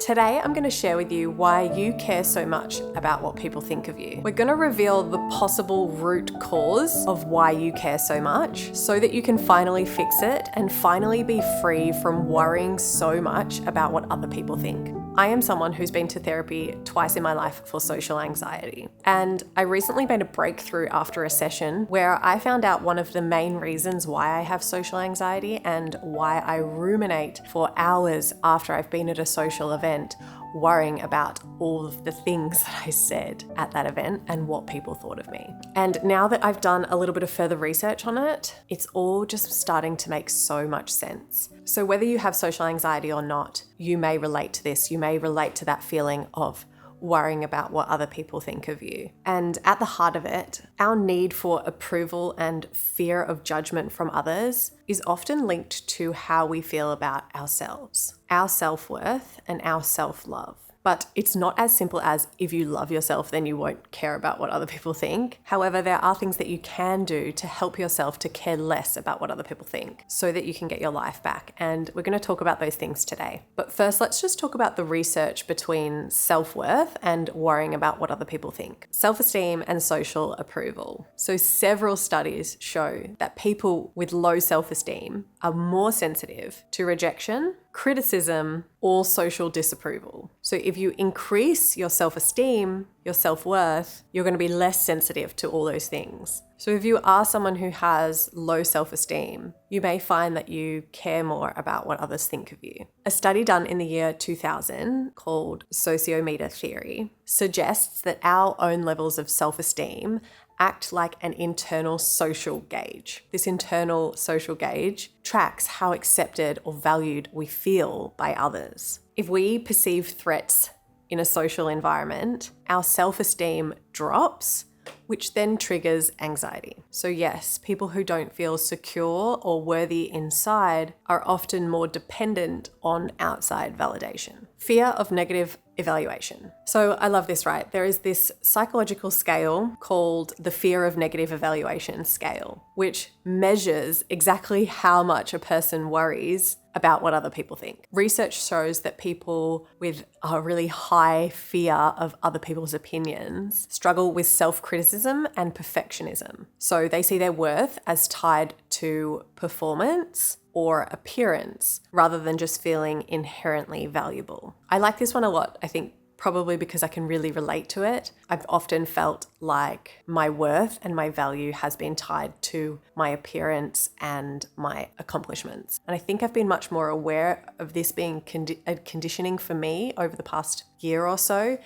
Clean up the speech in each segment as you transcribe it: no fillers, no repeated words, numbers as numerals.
Today, I'm going to share with you why you care so much about what people think of you. We're going to reveal the possible root cause of why you care so much so that you can finally fix it and finally be free from worrying so much about what other people think. I am someone who's been to therapy twice in my life for social anxiety, and I recently made a breakthrough after a session where I found out one of the main reasons why I have social anxiety and why I ruminate for hours after I've been at a social event worrying about all of the things that I said at that event and what people thought of me. And now that I've done a little bit of further research on it, it's all just starting to make so much sense. So whether you have social anxiety or not, you may relate to this. You may relate to that feeling of worrying about what other people think of you. And at the heart of it, our need for approval and fear of judgment from others is often linked to how we feel about ourselves, our self-worth and our self-love. But it's not as simple as if you love yourself, then you won't care about what other people think. However, there are things that you can do to help yourself to care less about what other people think so that you can get your life back. And we're going to talk about those things today. But first, let's just talk about the research between self-worth and worrying about what other people think. Self-esteem and social approval. So several studies show that people with low self-esteem are more sensitive to rejection, criticism, or social disapproval. So if you increase your self-esteem, your self-worth, you're going to be less sensitive to all those things. So if you are someone who has low self-esteem, you may find that you care more about what others think of you. A study done in the year 2000 called sociometer theory suggests that our own levels of self-esteem act like an internal social gauge. This internal social gauge tracks how accepted or valued we feel by others. If we perceive threats in a social environment, our self-esteem drops, which then triggers anxiety. So yes, people who don't feel secure or worthy inside are often more dependent on outside validation. Fear of negative evaluation. So I love this, right? There is this psychological scale called the fear of negative evaluation scale, which measures exactly how much a person worries about what other people think. Research shows that people with a really high fear of other people's opinions struggle with self-criticism and perfectionism. So they see their worth as tied to performance or appearance rather than just feeling inherently valuable. I like this one a lot, I think probably because I can really relate to it. I've often felt like my worth and my value has been tied to my appearance and my accomplishments. And I think I've been much more aware of this being a conditioning for me over the past year or so.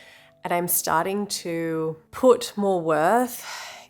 And I'm starting to put more worth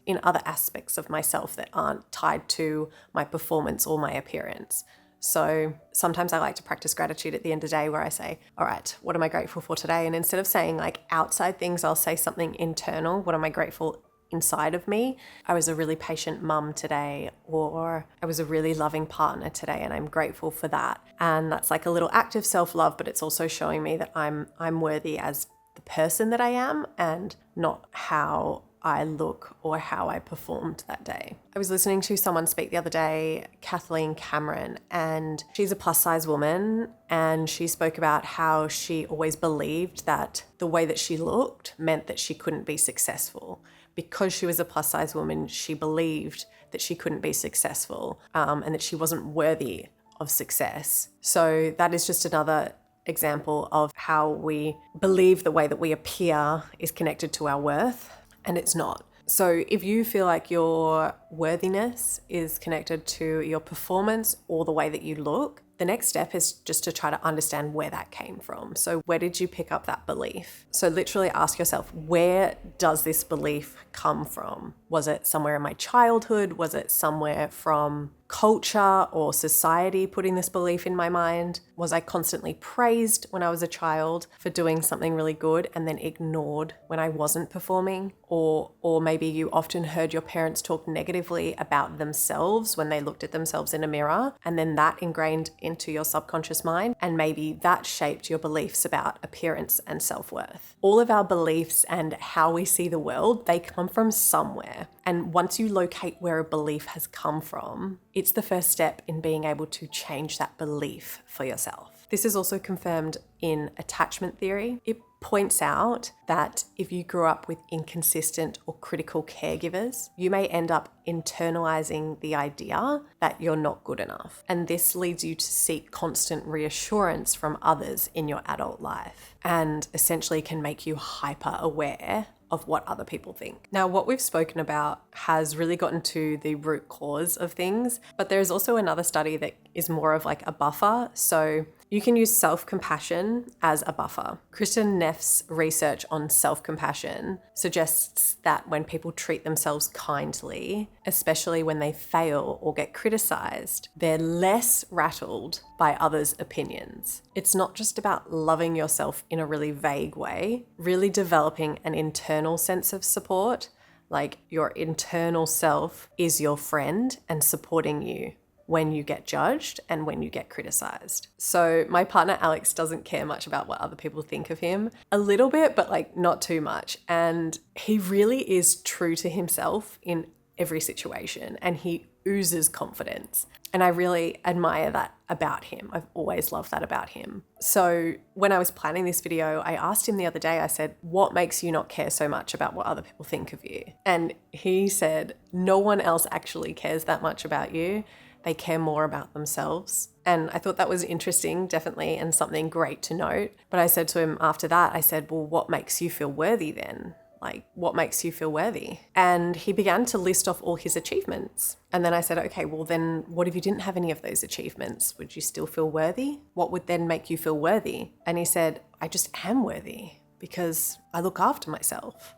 in other aspects of myself that aren't tied to my performance or my appearance. So sometimes I like to practice gratitude at the end of the day where I say, all right, what am I grateful for today? And instead of saying like outside things, I'll say something internal. What am I grateful inside of me? I was a really patient mum today, or I was a really loving partner today, and I'm grateful for that. And that's like a little act of self-love, but it's also showing me that I'm worthy as the person that I am and not how I look or how I performed that day. I was listening to someone speak the other day, Kathleen Cameron, and she's a plus size woman, and she spoke about how she always believed that the way that she looked meant that she couldn't be successful. Because she was a plus size woman, she believed that she couldn't be successful and that she wasn't worthy of success. So that is just another example of how we believe the way that we appear is connected to our worth. And it's not. So if you feel like your worthiness is connected to your performance or the way that you look, the next step is just to try to understand where that came from. So where did you pick up that belief? So literally ask yourself, where does this belief come from? Was it somewhere in my childhood? Was it somewhere from culture or society putting this belief in my mind? Was I constantly praised when I was a child for doing something really good and then ignored when I wasn't performing? Or maybe you often heard your parents talk negatively about themselves when they looked at themselves in a mirror, and then that ingrained into your subconscious mind, and maybe that shaped your beliefs about appearance and self-worth. All of our beliefs and how we see the world, they come from somewhere. And once you locate where a belief has come from, it's the first step in being able to change that belief for yourself. This is also confirmed in attachment theory. It points out that if you grew up with inconsistent or critical caregivers, you may end up internalizing the idea that you're not good enough. And this leads you to seek constant reassurance from others in your adult life, and essentially can make you hyper aware of what other people think. Now, what we've spoken about has really gotten to the root cause of things, but there's also another study that is more of like a buffer. So you can use self-compassion as a buffer. Kristen Neff's research on self-compassion suggests that when people treat themselves kindly, especially when they fail or get criticized, they're less rattled by others' opinions. It's not just about loving yourself in a really vague way, really developing an internal sense of support, like your internal self is your friend and supporting you when you get judged and when you get criticized. So my partner Alex doesn't care much about what other people think of him. A little bit, but like not too much. And he really is true to himself in every situation, and he oozes confidence. And I really admire that about him. I've always loved that about him. So when I was planning this video, I asked him the other day, I said, what makes you not care so much about what other people think of you? And he said, no one else actually cares that much about you. They care more about themselves. And I thought that was interesting, definitely, and something great to note. But I said to him after that, I said, well, what makes you feel worthy then? Like, what makes you feel worthy? And he began to list off all his achievements. And then I said, okay, well then what if you didn't have any of those achievements? Would you still feel worthy? What would then make you feel worthy? And he said, I just am worthy because I look after myself.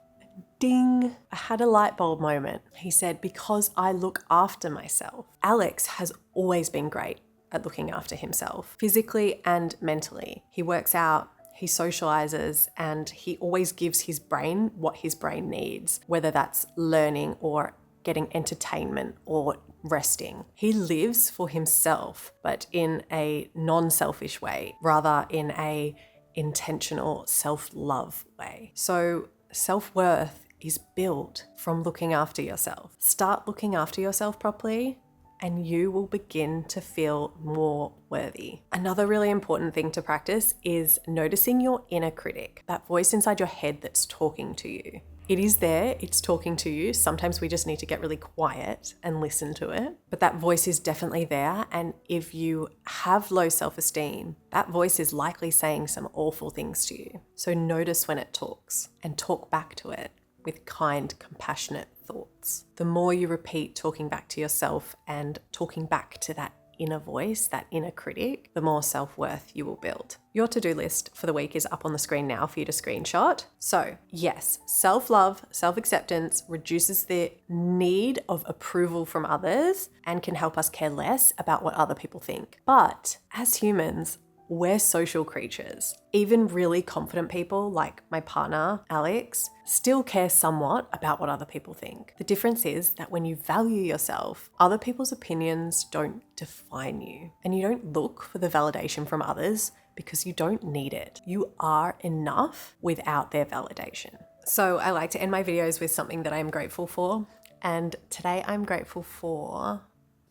Ding, I had a light bulb moment. He said, because I look after myself. Alex has always been great at looking after himself, physically and mentally. He works out, he socializes, and he always gives his brain what his brain needs, whether that's learning or getting entertainment or resting. He lives for himself, but in a non-selfish way, rather in a intentional self-love way. So self-worth is built from looking after yourself. Start looking after yourself properly, and you will begin to feel more worthy. Another really important thing to practice is noticing your inner critic, that voice inside your head that's talking to you. It is there, it's talking to you. Sometimes we just need to get really quiet and listen to it. But that voice is definitely there. And if you have low self-esteem, that voice is likely saying some awful things to you. So notice when it talks and talk back to it with kind, compassionate thoughts. The more you repeat talking back to yourself and talking back to that inner voice, that inner critic, the more self-worth you will build. Your to-do list for the week is up on the screen now for you to screenshot. So yes, self-love, self-acceptance reduces the need of approval from others and can help us care less about what other people think. But as humans, we're social creatures. Even really confident people like my partner, Alex, still care somewhat about what other people think. The difference is that when you value yourself, other people's opinions don't define you. And you don't look for the validation from others because you don't need it. You are enough without their validation. So I like to end my videos with something that I'm grateful for. And today I'm grateful for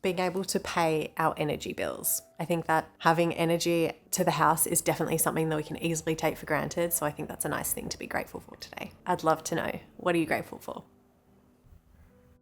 being able to pay our energy bills. I think that having energy to the house is definitely something that we can easily take for granted. So I think that's a nice thing to be grateful for today. I'd love to know, what are you grateful for?